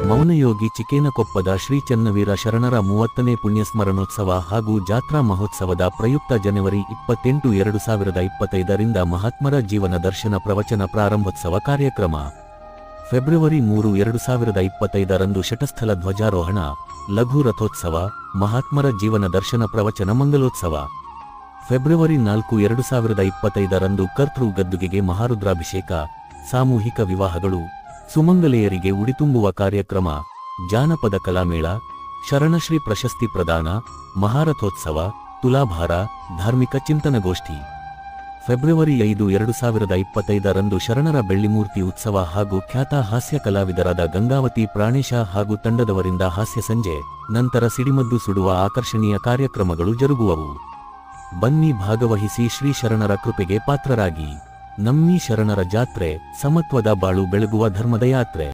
ಮೌನಯೋಗಿ ಚಿಕೇನಕೊಪ್ಪದ ಶ್ರೀ ಚನ್ನವೀರ ಶರಣರ 30ನೇ ಪುಣ್ಯಸ್ಮರಣೋತ್ಸವ ಹಾಗೂ ಜಾತ್ರಾ ಮಹೋತ್ಸವದ ಪ್ರಯುಕ್ತ ಜನವರಿ 28, 2025ರಿಂದ ಮಹಾತ್ಮರ ಜೀವನ ದರ್ಶನ ಪ್ರವಚನ ಪ್ರಾರಂಭೋತ್ಸವ ಕಾರ್ಯಕ್ರಮ. ಫೆಬ್ರವರಿ 3, 2025ರಂದು ಶಟಸ್ಥಲ ಧ್ವಜಾರೋಹಣ, ಲಘು ರಥೋತ್ಸವ, ಮಹಾತ್ಮರ ಜೀವನ ದರ್ಶನ ಪ್ರವಚನ ಮಂಗಲೋತ್ಸವ. ಫೆಬ್ರವರಿ 4, 2025ರಂದು ಕರ್ತೃ ಗದ್ದುಗೆಗೆ ಮಹಾರುದ್ರಾಭಿಷೇಕ, ಸಾಮೂಹಿಕ ವಿವಾಹಗಳು, ಸುಮಂಗಲೆಯರಿಗೆ ಉಡಿತುಂಬುವ ಕಾರ್ಯಕ್ರಮ, ಜಾನಪದ ಕಲಾಮೇಳ, ಶರಣಶ್ರೀ ಪ್ರಶಸ್ತಿ ಪ್ರದಾನ, ಮಹಾರಥೋತ್ಸವ, ತುಲಾಭಾರ, ಧಾರ್ಮಿಕ ಚಿಂತನಗೋಷ್ಠಿ. ಫೆಬ್ರವರಿ 5, 2025ರಂದು ಶರಣರ ಬೆಳ್ಳಿಮೂರ್ತಿ ಉತ್ಸವ ಹಾಗೂ ಖ್ಯಾತ ಹಾಸ್ಯ ಕಲಾವಿದರಾದ ಗಂಗಾವತಿ ಪ್ರಾಣೇಶ ಹಾಗೂ ತಂಡದವರಿಂದ ಹಾಸ್ಯ ಸಂಜೆ, ನಂತರ ಸಿಡಿಮದ್ದು ಸುಡುವ ಆಕರ್ಷಣೀಯ ಕಾರ್ಯಕ್ರಮಗಳು ಜರುಗುವವು. ಬನ್ನಿ ಭಾಗವಹಿಸಿ ಶ್ರೀ ಶರಣರ ಕೃಪೆಗೆ ಪಾತ್ರರಾಗಿ. ನಮ್ಮಿ ಶರಣರ ಜಾತ್ರೆ, ಸಮತ್ವದ ಬಾಳು ಬೆಳಗುವ ಧರ್ಮದ ಯಾತ್ರೆ.